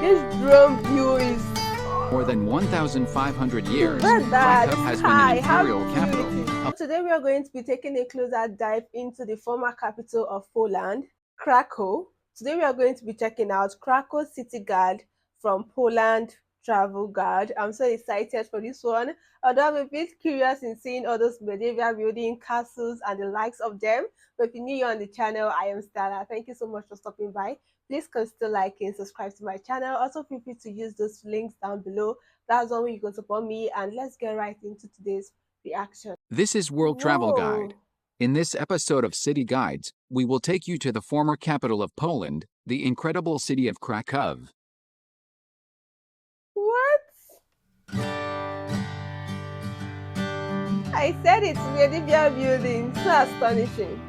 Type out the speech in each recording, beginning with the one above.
This drone view is More than 1,500 years, that Krakow has sky. been an How imperial capital. beautiful. Today we are going to be taking a closer dive into the former capital of Poland, Krakow. Today we are going to be checking out Krakow City Guard from Poland Travel Guide. I'm so excited for this one. Although I'm a bit curious in seeing all those medieval building, castles, and the likes of them. But if you're new on the channel, I am Stella. Thank you so much for stopping by. Please consider liking, subscribe to my channel. Also feel free to use those links down below. That's one way you can support me. And let's get right into today's reaction. This is World Travel Guide. Whoa. In this episode of City Guides, we will take you to the former capital of Poland, the incredible city of Krakow. What? I said it's medieval building. So astonishing.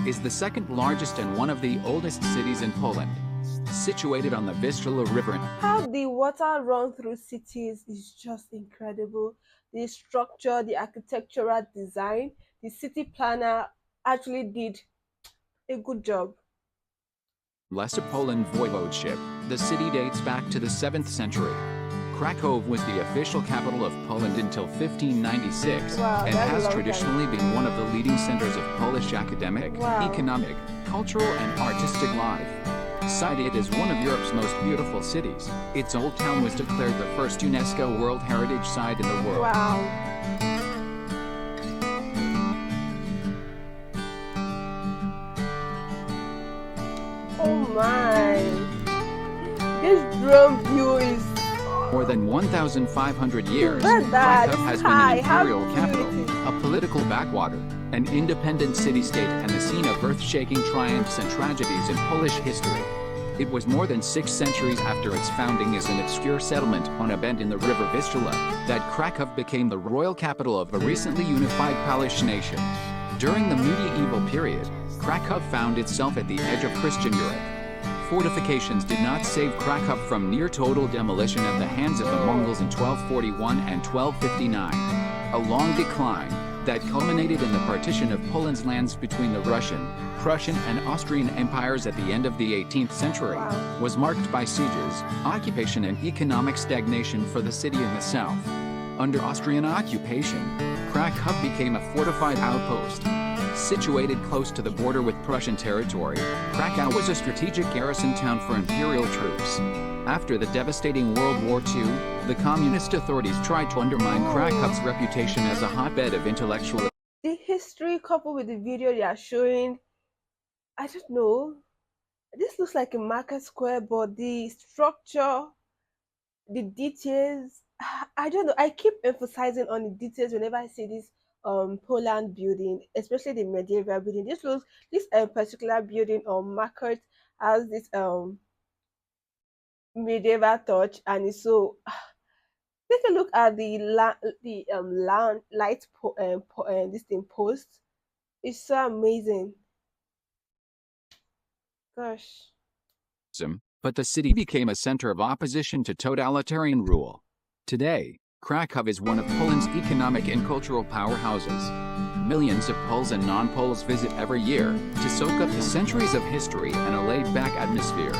Is the second largest and one of the oldest cities in Poland. Situated on the Vistula River. How the water runs through cities is just incredible. The structure, the architectural design, the city planner actually did a good job. Lesser Poland Voivodeship, the city dates back to the 7th century. Krakow was the official capital of Poland until 1596 Wow, and that's a has long traditionally been one of the leading centers of Polish academic, Wow. economic, cultural and artistic life. Cited as one of Europe's most beautiful cities, its old town was declared the first UNESCO World Heritage Site in the world. Wow. Oh my. This drone view is More than 1,500 years, that Krakow has been sky. an How imperial capital, beautiful. a political backwater, an independent city-state and the scene of earth-shaking triumphs and tragedies in Polish history. It was more than 6 centuries after its founding as an obscure settlement on a bend in the river Vistula that Krakow became the royal capital of a recently unified Polish nation. During the medieval period, Krakow found itself at the edge of Christian Europe. Fortifications did not save Krakow from near-total demolition at the hands of the Mongols in 1241 and 1259. A long decline that culminated in the partition of Poland's lands between the Russian, Prussian and Austrian empires at the end of the 18th century, Wow. was marked by sieges, occupation and economic stagnation for the city in the south. Under Austrian occupation, Krakow became a fortified outpost. Situated close to the border with Prussian territory, Krakow was a strategic garrison town for imperial troops. After the devastating World War II, the communist authorities tried to undermine Krakow's reputation as a hotbed of intellectual. The history coupled with the video they are showing, I don't know. This looks like a market square, but the structure, the details, I don't know. I keep emphasizing on the details whenever I see this Poland building, especially the medieval building. This particular building or market has this medieval touch, and it's so take a look at the light this thing post. It's so amazing. Gosh. But the city became a center of opposition to totalitarian rule. Today, Krakow is one of Poland's economic and cultural powerhouses. Millions of Poles and non-Poles visit every year to soak up the centuries of history and a laid-back atmosphere.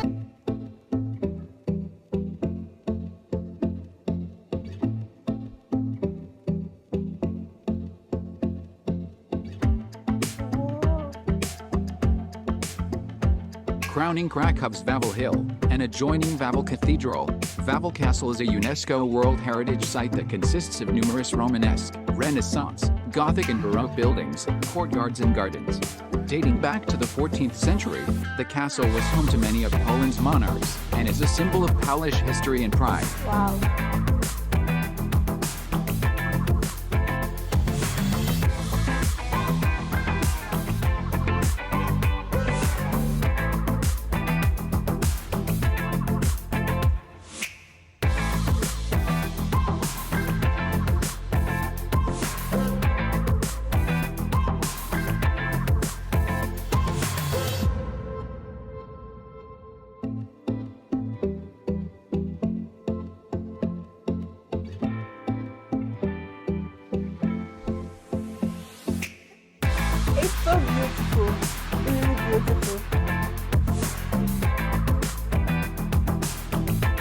Crowning Krakow's Wawel Hill, and adjoining Wawel Cathedral, Wawel Castle is a UNESCO World Heritage Site that consists of numerous Romanesque, Renaissance, Gothic and Baroque buildings, courtyards and gardens. Dating back to the 14th century, the castle was home to many of Poland's monarchs, and is a symbol of Polish history and pride. Wow.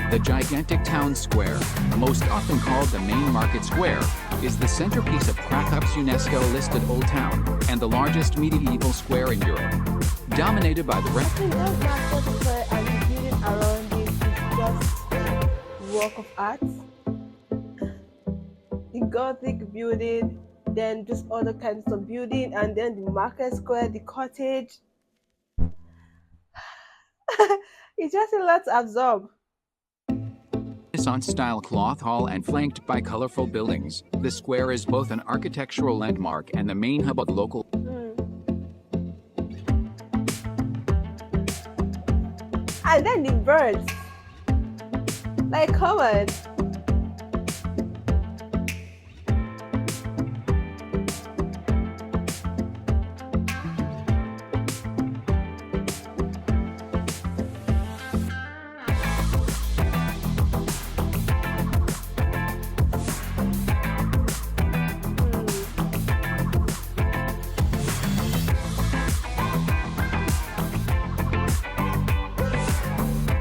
The gigantic town square, most often called the main market square, is the centerpiece of Krakow's UNESCO-listed Old Town and the largest medieval square in Europe. Dominated by the I think that market square and the building around it is just work of art. The Gothic building, then just other kinds of building, and then the market square, the cottage. It's just a lot to absorb. Renaissance-style cloth hall and flanked by colorful buildings, the square is both an architectural landmark and the main hub of local. And then the birds. Like, come on.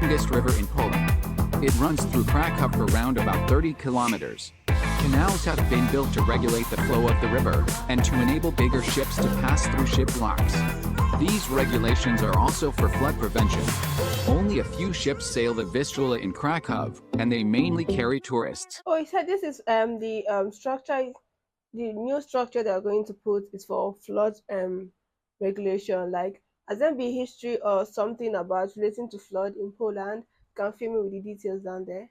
Longest river in Poland. It runs through Krakow for around about 30 kilometers. Canals have been built to regulate the flow of the river and to enable bigger ships to pass through ship locks. These regulations are also for flood prevention. Only a few ships sail the Vistula in Krakow, and they mainly carry tourists. Oh, he said this is the structure, the new structure they're going to put is for flood regulation. Like, has there been history or something about relating to flood in Poland? You can fill me with the details down there.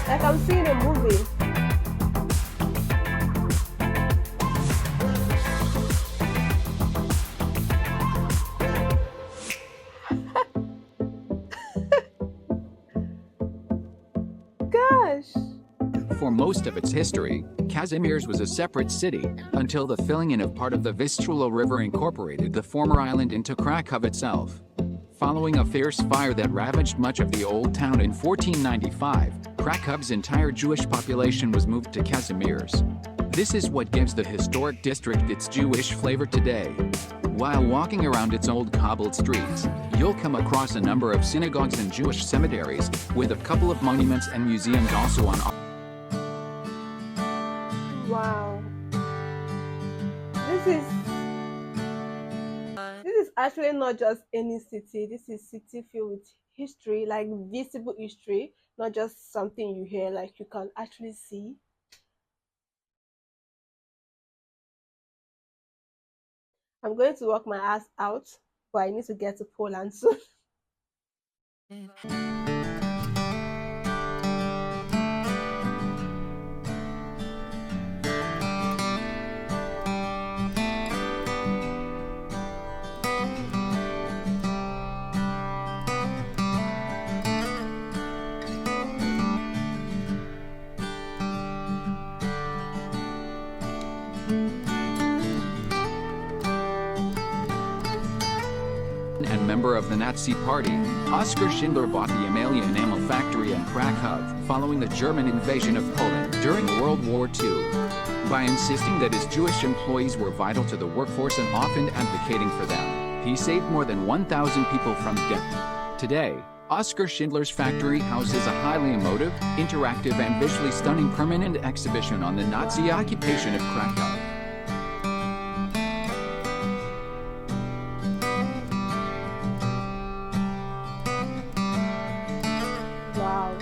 Like I'm seeing a movie. Gosh. For most of its history, Kazimierz was a separate city, until the filling in of part of the Vistula River incorporated the former island into Krakow itself. Following a fierce fire that ravaged much of the old town in 1495, Krakow's entire Jewish population was moved to Kazimierz. This is what gives the historic district its Jewish flavor today. While walking around its old cobbled streets, you'll come across a number of synagogues and Jewish cemeteries, with a couple of monuments and museums also on. Wow. This is actually not just any city. This is city filled with history, like visible history, not just something you hear, like you can actually see. I'm going to work my ass out, but I need to get to Poland soon. And member of the Nazi Party, Oskar Schindler bought the Amalia enamel factory in Krakow following the German invasion of Poland during World War II. By insisting that his Jewish employees were vital to the workforce and often advocating for them, he saved more than 1,000 people from death. Today, Oskar Schindler's factory houses a highly emotive, interactive and visually stunning permanent exhibition on the Nazi occupation of Krakow. Wow.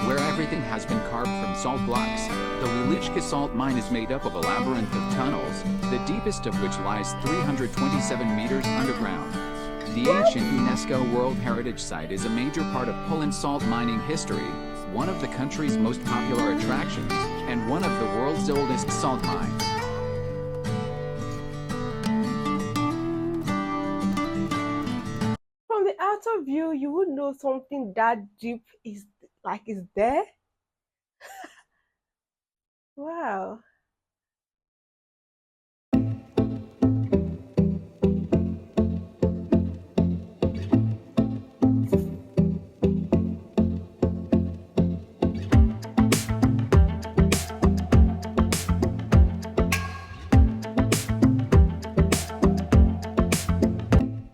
Where everything has been carved from salt blocks. The Wieliczka salt mine is made up of a labyrinth of tunnels, the deepest of which lies 327 meters underground. The ancient UNESCO World Heritage Site is a major part of Poland's salt mining history, one of the country's most popular attractions, and one of the world's oldest salt mines. From the outer view, you would know something that deep is there. Wow.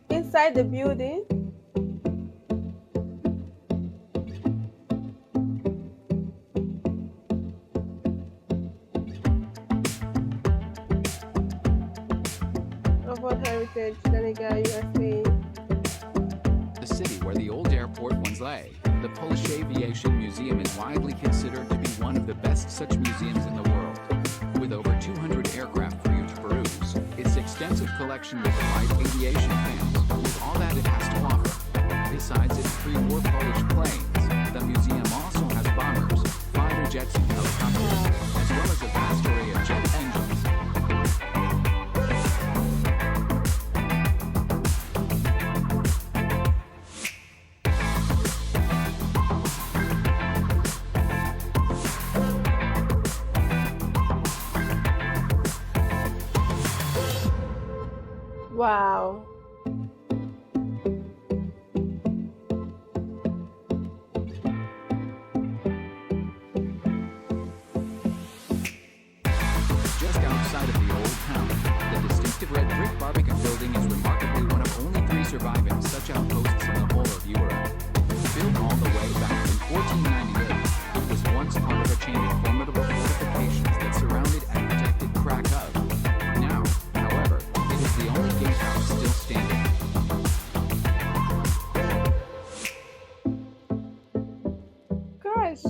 Inside the building. Of World Heritage, Senegal, USA. The city where the old airport once lay, the Polish Aviation Museum is widely considered to be one of the best such museums in the world. With over 200 aircraft for you to peruse, its extensive collection will delight aviation fans with all that it has to offer. Besides its pre-war Polish planes, the museum also has bombers, fighter jets and helicopters, as well as a vast array of jet engines. Wow. Just outside of the old town, the distinctive red brick Barbican building is remarkably one of only 3 surviving such outposts in the whole of Europe. Built all the way back in 1498, it was once part of a chain of formidable fortifications that surrounded and protected Krakow. Now, however, it is the only gatehouse still standing. Gosh.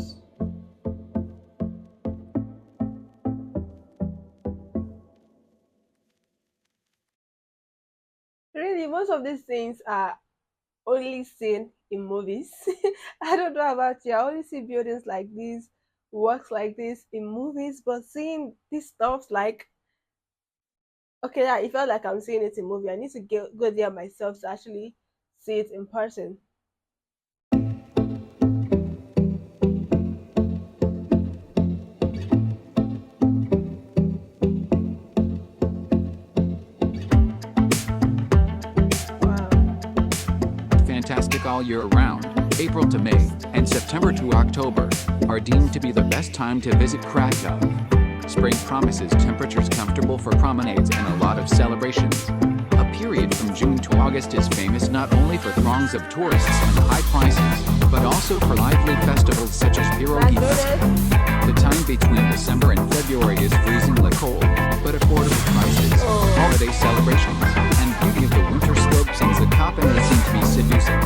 Really, most of these things are only seen in movies. I don't know about you. I only see buildings like this, works like this in movies, but seeing these stuff like, okay, yeah, it felt like I'm seeing it in movie. I need to go there myself to actually see it in person. Wow. Fantastic all year round, April to May, and September to October are deemed to be the best time to visit Krakow. Spring promises temperatures comfortable for promenades and a lot of celebrations. A period from June to August is famous not only for throngs of tourists and high prices, but also for lively festivals such as Pierogi Festival. The time between December and February is freezingly cold, but affordable prices, holiday celebrations, and beauty of the winter slopes in Zakopane seem to be seducing.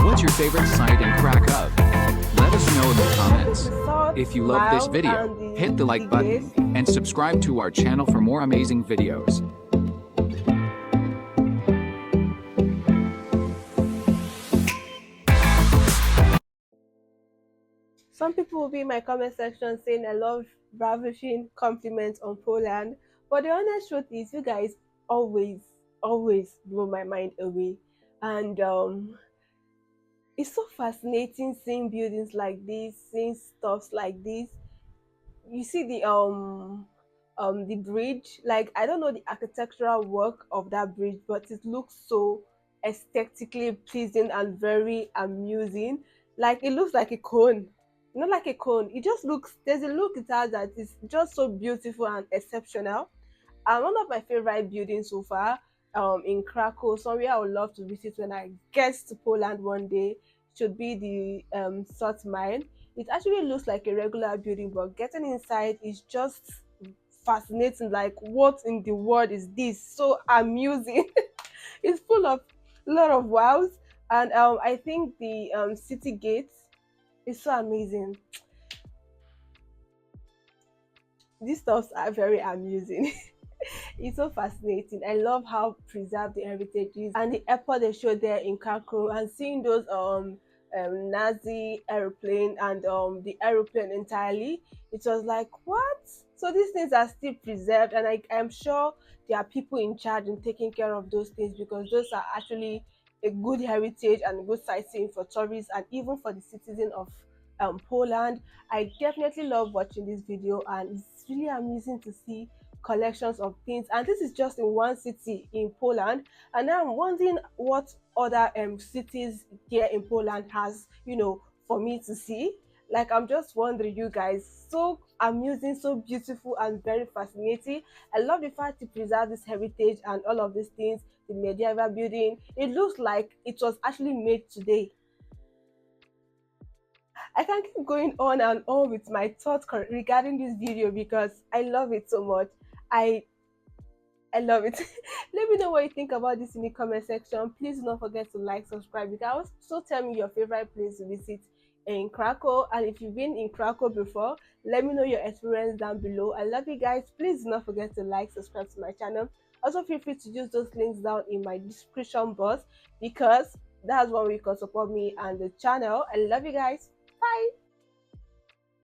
What's your favorite site in Krakow? Let us know in the comments. If you love this video, hit the like button and subscribe to our channel for more amazing videos. Some people will be in my comment section saying I love ravishing compliments on Poland, but the honest truth is, you guys always, always blow my mind away, and it's so fascinating seeing buildings like this, seeing stuffs like this. You see the bridge. Like, I don't know the architectural work of that bridge, but it looks so aesthetically pleasing and very amusing. Like, it looks like a cone, not like a cone. It just looks, there's a look it has that is just so beautiful and exceptional. And one of my favorite buildings so far, in Krakow, somewhere I would love to visit when I get to Poland one day, should be the Salt Mine. It actually looks like a regular building, but getting inside is just fascinating. Like, what in the world is this? So amusing. It's full of a lot of wows, and I think the city gates is so amazing. These stuffs are very amusing. It's so fascinating. I love how preserved the heritage is, and the airport they showed there in Krakow, and seeing those Nazi airplane and the aeroplane entirely. It was like, what? So these things are still preserved, and I'm sure there are people in charge in taking care of those things, because those are actually a good heritage and a good sightseeing for tourists and even for the citizen of Poland. I definitely love watching this video, and it's really amusing to see collections of things. And this is just in one city in Poland, and now I'm wondering what other cities here in Poland has, for me to see. Like, I'm just wondering, you guys. So amusing, so beautiful, and very fascinating. I love the fact to preserve this heritage and all of these things. The medieval building, it looks like it was actually made today. I can keep going on and on with my thoughts regarding this video because I love it so much. I I love it. Let me know what you think about this in the comment section. Please do not forget to like, subscribe. You can also tell me your favorite place to visit in Krakow. And if you've been in Krakow before, let me know your experience down below. I love you guys. Please do not forget to like, subscribe to my channel. Also, feel free to use those links down in my description box, because that's one way you can support me and the channel. I love you guys. Bye.